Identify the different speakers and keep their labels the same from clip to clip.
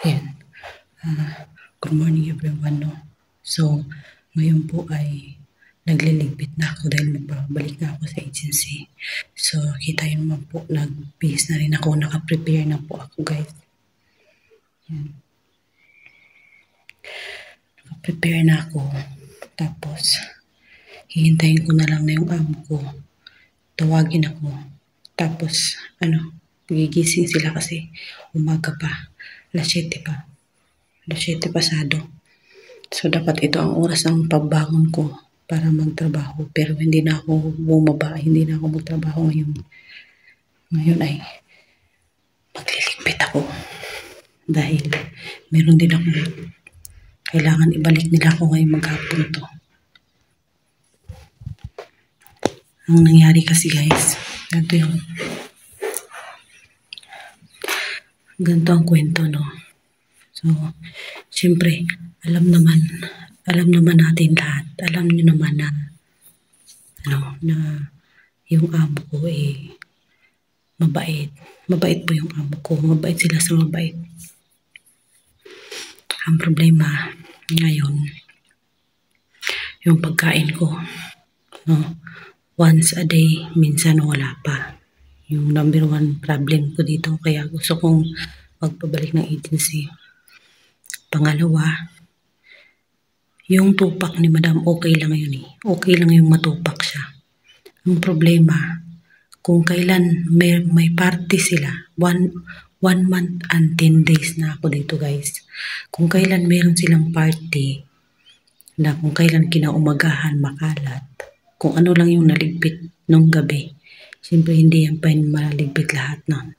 Speaker 1: Ayan. Good morning everyone, no? So, ngayon po ay nagliligpit na ako dahil magbabalik na ako sa agency. So, kita yun naman po, nagbihis na rin ako, nakaprepare na po ako, guys. Ayan. Nakaprepare na ako. Tapos, hihintayin ko na lang na yung amo ko. Tawagin ako. Tapos, gigising sila kasi umaga pa. Alas 7 pa. Alas 7 pasado. So, dapat ito ang oras ng pagbangon ko para magtrabaho. Pero hindi na ako bumaba. Hindi na ako magtrabaho ngayon. Ngayon ay magliligpit ako. Dahil meron din ako kailangan ibalik nila ako ngayong maghapon to. Ang nangyari kasi guys, ganito ang kwento, no? So, siyempre, alam naman natin lahat. Alam niyo naman na, na yung amo ko mabait. Mabait po yung amo ko. Mabait sila sa mabait. Ang problema ngayon, yung pagkain ko, no? Once a day, minsan wala pa. Yung number one problem ko dito, kaya gusto kong magpabalik ng agency. Pangalawa, yung tupak ni Madam, okay lang yun eh. Okay lang yung matupak siya. Ang problema, kung kailan may party sila, one month and 10 days na ako dito guys. Kung kailan meron silang party, na kung kailan kinaumagahan makalat, kung ano lang yung naligpit nung gabi, siyempre hindi yan pa maligpit lahat na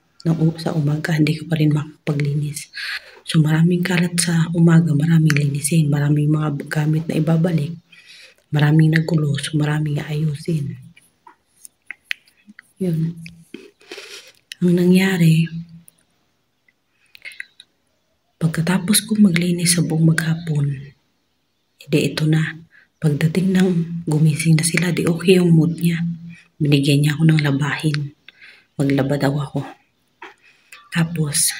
Speaker 1: sa umaga, hindi ko pa rin makapaglinis. So maraming kalat sa umaga, maraming linisin, maraming mga gamit na ibabalik, maraming nagulo, so maraming ayusin. Yun. Ang nangyari, pagkatapos ko maglinis sa buong maghapon, ito na. Pagdating ng gumising na sila, di okay yung mood niya. Binigyan niya ako ng labahin. Maglaba daw ako. Tapos,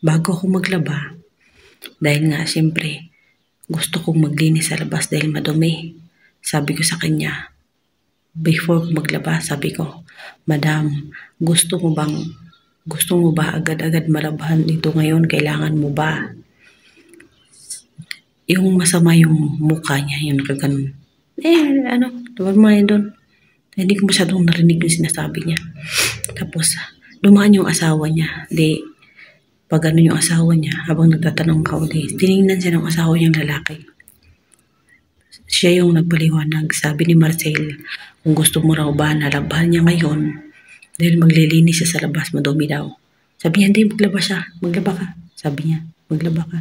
Speaker 1: bago ako maglaba, dahil nga siyempre, gusto kong maglinis sa labas dahil madumi. Sabi ko sa kanya, before ko maglaba, sabi ko, Madam, gusto mo ba agad-agad malabahan ito ngayon? Kailangan mo ba? Yung masama yung mukha niya, yung nakaganon. Tawag mo yun doon. Hindi ko masyadong narinig yung sinasabi niya. Tapos, dumaan yung asawa niya. Pag ano yung asawa niya, habang nagtatanong ka ulit, tinignan siya ng asawa niyang lalaki. Siya yung nagpaliwanag. Sabi ni Marcel, kung gusto mo raw ba nalabahan niya ngayon, dahil maglilinis siya sa labas, madumi daw. Sabi niya, hindi, maglaba siya. Maglaba ka. Sabi niya, maglaba ka.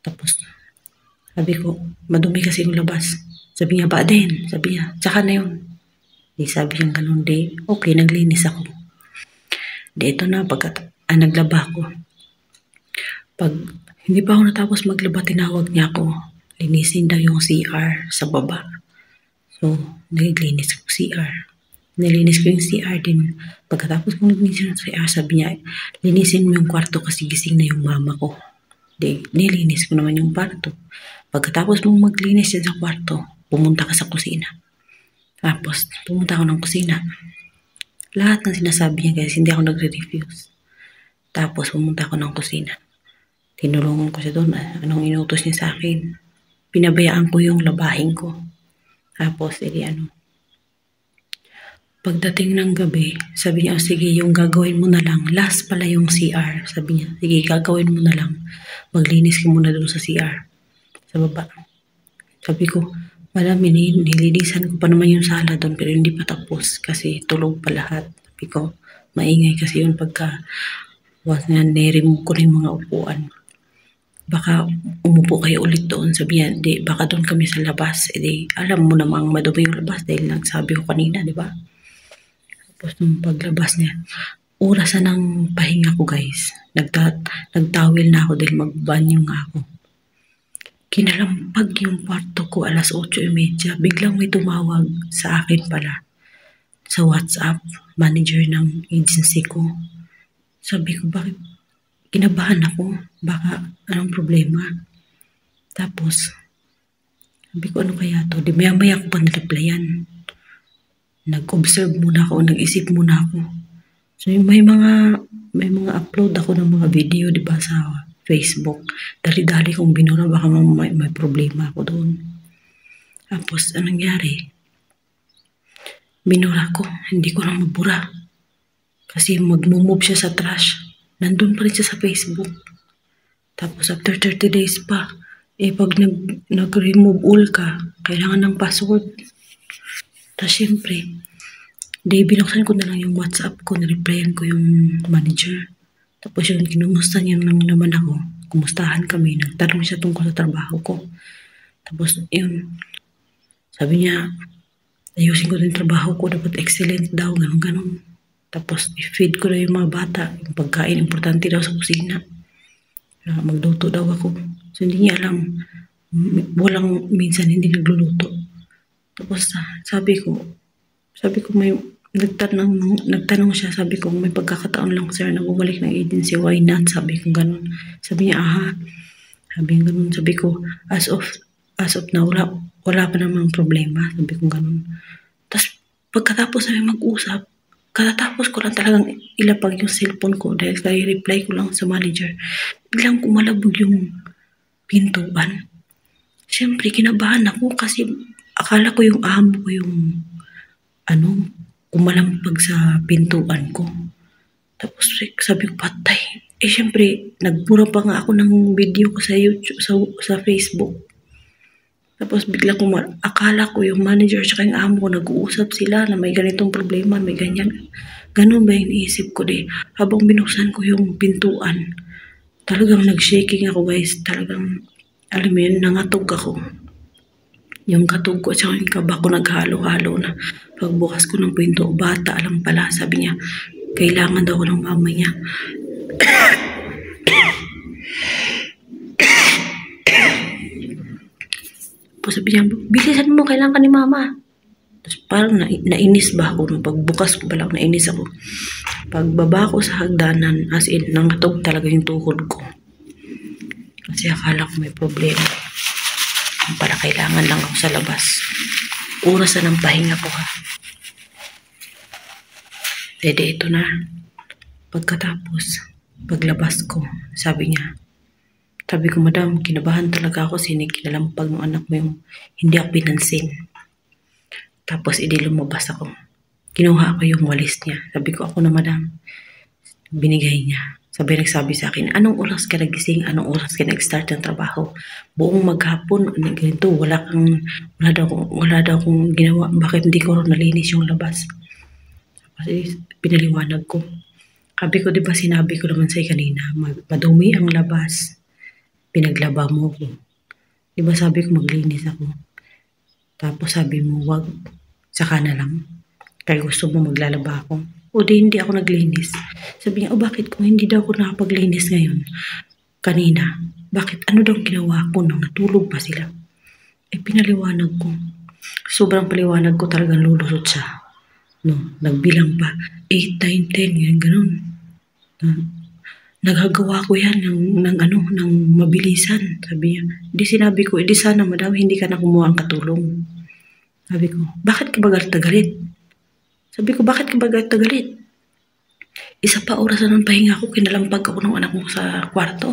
Speaker 1: Tapos, sabi ko, madumi kasi yung labas. Sabi niya, ba din? Sabi niya, tsaka na yun. Sabi niya ganun, okay, naglinis ako. Ito na, naglaba ako. Pag hindi pa ako natapos maglaba, tinawag niya ako. linisin daw yung CR sa baba. So, naglinis ko CR. Nalinis ko yung CR din. Pagkatapos kong naglinis yung CR, sabi niya, linisin mo yung kwarto kasi gising na yung mama ko. Nilinis ko naman yung kwarto. Pagkatapos mong maglinis sa kwarto, pumunta ka sa kusina. Tapos, pumunta ako ng kusina. Lahat ng sinasabi niya guys, hindi ako nagre-refuse. Tapos, pumunta ako ng kusina. Tinulungan ko siya doon. Anong inutos niya sa akin? Pinabayaan ko yung labahin ko. Tapos, pagdating ng gabi, sabi niya, sige, yung gagawin mo na lang. Last pala yung CR. Sabi niya, sige, gagawin mo na lang. Maglinis ka muna doon sa CR. Sa baba. Sabi ko, madam, nilinisan ko pa naman yung sala doon, pero hindi pa tapos kasi tulog pa lahat. Sabi ko, maingay kasi yun pagka once nga niremove ko na yung mga upuan. Baka umupo kayo ulit doon. Sabi niya, di, baka doon kami sa labas. Alam mo namang madumi yung labas dahil nagsabi ko kanina, di ba? Tapos nung paglabas niya, orasan ng pahinga ko guys. Nagtawil na ako dahil magbanyo nga ako. Kinalampag yung kwarto ko 8:30. Biglang may tumawag sa akin pala sa WhatsApp, manager ng agency ko. Sabi ko, bakit? Kinabahan ako. Baka anong problema? Tapos, sabi ko, ano kaya to? Di maya-maya ko pa na-replyan. Nag-observe muna ako, nag-isip muna ako. So, may mga upload ako ng mga video, di ba, sa Facebook. Dali-dali kong binura, baka may problema ako doon. Tapos, anong nangyari? Binura ko, hindi ko lang mabura. Kasi mag-move siya sa trash. Nandun pa rin siya sa Facebook. Tapos, after 30 days pa, pag nag-remove all ka, kailangan ng password. Tapos, syempre, binuksan ko na lang yung WhatsApp ko, na-replyan ko yung manager. Tapos yun, kinumusta niya naman ako. Kumustahan kami. Nagtanong siya tungkol sa trabaho ko. Tapos yun, sabi niya, ayusin ko din trabaho ko. Dapat excellent daw, ganun-ganun. Tapos i-feed ko na yung mga bata. Yung pagkain, importante daw sa kusina. Magluto daw ako. So hindi niya alam. Minsan hindi nagluluto. Tapos sabi ko may nagtanong siya, sabi ko, may pagkakataon lang sir na bumalik ng agency, why not? Sabi ko ganun. Sabi niya, aha. Sabi ko ganun. Sabi ko, as of now, wala pa namang problema. Sabi ko ganun. Tapos, pagkatapos namin mag-usap, katatapos ko lang talagang ilapag yung cellphone ko dahil kaya reply ko lang sa manager. Biglang kumalabog yung pintuan. Siyempre, kinabahan ako kasi akala ko yung amo ko yung kumalampag sa pintuan ko. Tapos sabi ko, patay. Siyempre, nagbura pa nga ako ng video ko sa YouTube, sa Facebook. Tapos bigla ko, akala ko yung manager at yung amo ko, nag-uusap sila na may ganitong problema, may ganyan. Ganun ba yung iisip ko di? Habang binuksan ko yung pintuan, talagang nag-shaking ako guys. Talagang, alam mo yun, nangatog ako. Yung katog ko at yung kaba ko naghalo-halo na. Pagbukas ko ng pinto, bata alam pala, sabi niya, kailangan daw ng mama niya. Tapos sabi niya, bilisan mo, kailangan ka ni mama. Tapos parang nainis ba ako, nung pagbukas ko pala, nainis ako. Pagbaba ko sa hagdanan, as in, nangatog talaga yung tuhod ko. Kasi akala ko may problema. Para kailangan lang ako sa labas. Orasan ng pahinga ko ha. Dede, ito na. Pagkatapos, paglabas ko, sabi ko, madam, kinabahan talaga ako kinalampag ng anak mo yung hindi ako pinansin. Tapos, lumabas ako. Kinuha ko yung walis niya. Sabi ko, ako na madam. Binigay niya. Nagsabi sa akin, anong oras ka nagising? Anong oras ka nag-start ng trabaho? Buong maghapon, ganito, wala daw akong ginawa. Bakit hindi ko nalinis yung labas? Kasi pinaliwanag ko. Sabi ko, diba sinabi ko naman sa'yo kanina, madumi ang labas. Pinaglaba mo ko. Diba sabi ko maglinis ako. Tapos sabi mo, wag, saka na lang. Kaya gusto mo maglalaba ako. O di hindi ako naglinis. Sabi niya, bakit kung hindi daw ako nakapaglinis ngayon? Kanina, bakit ano daw ginawa ko nang natulog pa sila? pinaliwanag ko. Sobrang paliwanag ko, talagang lulusot siya. No, nagbilang pa. 8, 9, 10, yan, ganun. Nagagawa ko yan ng mabilisan. Sabi niya. Di sinabi ko, di sana madam, hindi ka na kumuha ang katulong. Sabi ko, bakit ka ba galit na galit? Sabi ko, bakit ka ba galit na galit? Isa pa orasan ng pahinga ko, kinalampag ako ng anak mo sa kwarto.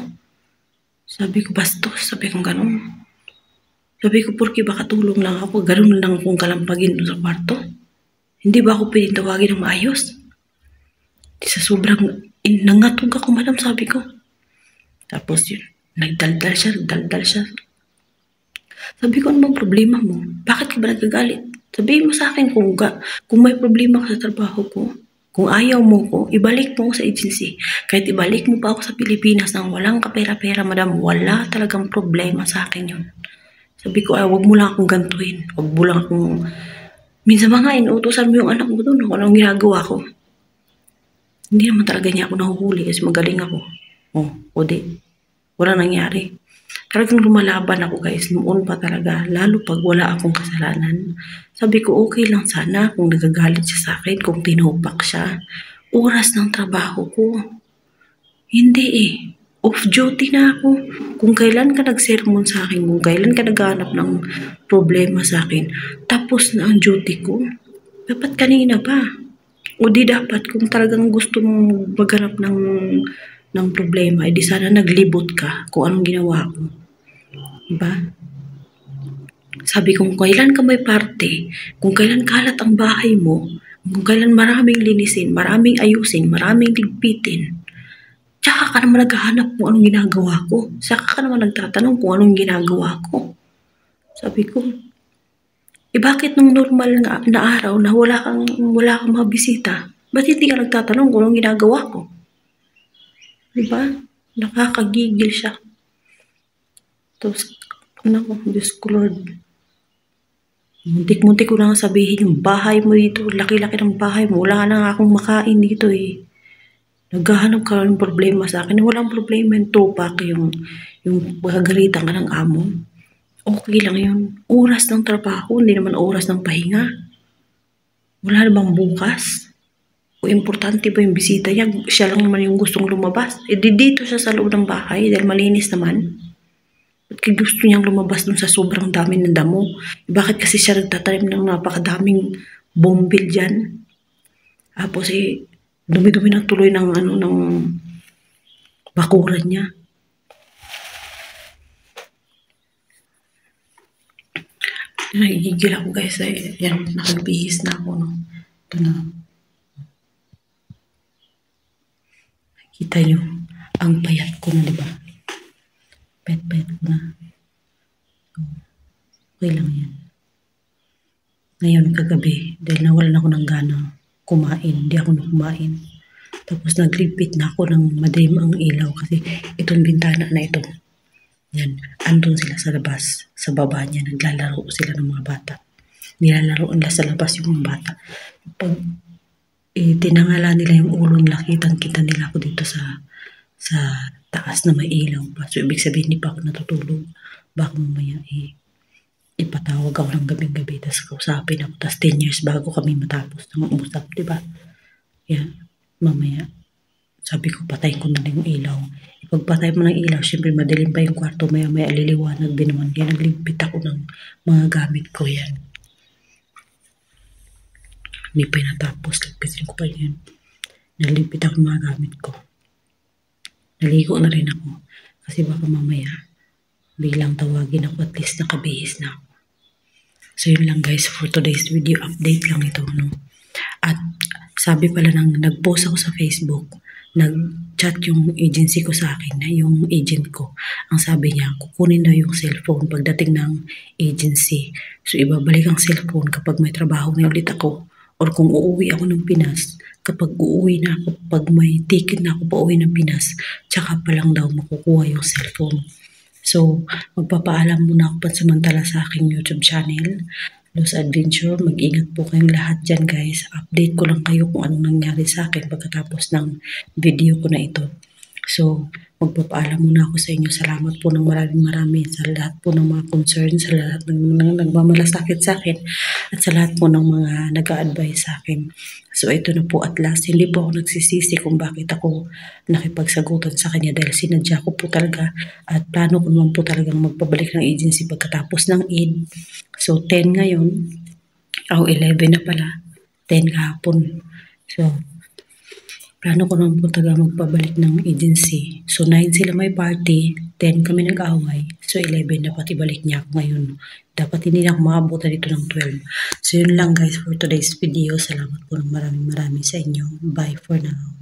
Speaker 1: Sabi ko, bastos. Sabi ko, ganun. Sabi ko, porke ba katulong lang ako, ganun lang akong kalampagin doon sa kwarto. Hindi ba ako pwedeng tawagin ng maayos? Di sa sobrang nangatog ako, madam, sabi ko. Tapos yun, nagdaldal siya. Sabi ko, ano bang problema mo? Bakit ka ba nagagalit? Sabihin mo sa akin kung may problema ka sa trabaho ko. Kung ayaw mo ko, ibalik mo ko sa agency. Kahit ibalik mo pa ako sa Pilipinas nang walang kapera-pera, madam, wala talagang problema sa akin yun. Sabi ko, wag mo lang akong gantuin. Wag mo lang akong... Minsan mga inuutosan mo yung anak mo doon kung anong ginagawa ko. Hindi naman talaga niya ako nahuhuli kasi magaling ako. O di. Wala nangyari. Talagang lumalaban ako guys. Noon pa talaga. Lalo pag wala akong kasalanan. Sabi ko okay lang sana kung nagagalit siya sa akin. Kung tinupak siya. Oras ng trabaho ko. Hindi eh. Off duty na ako. Kung kailan ka nag-sermon sa akin. Kung kailan ka naghanap ng problema sa akin. Tapos na ang duty ko. Dapat kanina pa. O di dapat kung talagang gusto mong maghanap ng problema, edi sana naglibot ka kung anong ginawa ko. Diba? Sabi ko, kung kailan ka may parte, kung kailan kalat ang bahay mo, kung kailan maraming linisin, maraming ayusin, maraming ligpitin, tsaka ka naman naghahanap kung anong ginagawa ko. Saka ka naman nagtatanong kung anong ginagawa ko. Sabi ko, bakit nung normal na araw na wala kang mga bisita, ba't hindi ka nagtatanong kung anong ginagawa ko? Diba? Nakakagigil siya. Tapos, Diyos ko Lord. Muntik-muntik ko na sabihin yung bahay mo dito, laki-laki ng bahay mo, wala na akong makain dito eh. Naghahanap ka ng problema sa akin. Walang problema yung tupak, yung pagagalitan ka ng amo. Okay lang yun. Oras ng trabaho, hindi naman oras ng pahinga. Wala na bang bukas? O importante ba yung bisita niya? Siya lang naman yung gustong lumabas. E dito siya sa loob ng bahay dahil malinis naman. Ba't gusto niyang lumabas dun sa sobrang dami ng damo? Bakit kasi siya nagtatanim ng napakadaming bombil dyan? Tapos dumi-dumi ng tuloy ng bakuran niya. Nagigigil ako guys. Yan, nakagbihis na ako. No? Ito na. Kita nyo, ang payat ko na, diba? Payat ko na. So, okay lang yan. Ngayon, kagabi, dahil nawalan ako ng gana kumain, hindi ako kumain. Tapos nagligpit na ako ng madilim ang ilaw kasi itong bintana na ito. Yan, andun sila sa labas, sa baba niya, naglalaro sila ng mga bata. Nilalaro nila sa labas yung mga bata. Pag tinangala nila yung ulo nila, kitang-kita nila ako dito sa taas na may ilaw pa. So, ibig sabihin, hindi pa ako natutulog. Baka mamaya ipatawag ako ng gabing-gabi, tapos kausapin ako, tapos 10 years bago kami matapos ng usap, diba? Yan, mamaya, sabi ko, patayin ko na yung ilaw. Ipagpatay mo ng ilaw, syempre madilim pa yung kwarto, maya-maya liliwanag din naman. Yan, naglimpit ako ng mga gamit ko yan. Hindi pa natapos, ligpitin ko pa yan. Naglimpit ako mga gamit ko. Naligo na rin ako. Kasi baka mamaya, bilang tawagin ako, at least nakabihis na ako. So yun lang guys, for today's video, update lang ito. No? At sabi pala nag-post ako sa Facebook, nag-chat yung agency ko sa akin, yung agent ko. Ang sabi niya, kukunin daw yung cellphone pagdating ng agency. So ibabalik ang cellphone kapag may trabaho na ulit ako. Or kung uuwi ako ng Pinas, kapag uuwi na ako, pag may ticket na ako pa uwi ng Pinas, tsaka pa lang daw makukuha yung cellphone. So, magpapaalam muna ako pansamantala sa aking YouTube channel, Los Adventure. Mag-ingat po kayong lahat dyan guys. Update ko lang kayo kung anong nangyari sa akin pagkatapos ng video ko na ito. So, magpapaalam muna ako sa inyo. Salamat po ng maraming sa lahat po ng mga concerns, sa lahat ng nagmamalasakit sa akin, at sa lahat po ng mga nag-a-advise sa akin. So, ito na po at last. Hindi po ako nagsisisi kung bakit ako nakipagsagutan sa kanya dahil sinadya ko po talaga at plano ko naman po talagang magpabalik ng agency pagkatapos ng Eid. So, 10 ngayon. 11 na pala. 10 kahapon. So, plano ko naman po talaga magpabalik ng agency. So, 9 sila may party, 10 kami nag-away. So, 11 dapat ibalik niya ako ngayon. Dapat hindi na ako makabuta dito ng 12. So, yun lang guys for today's video. Salamat po ng maraming sa inyo. Bye for now.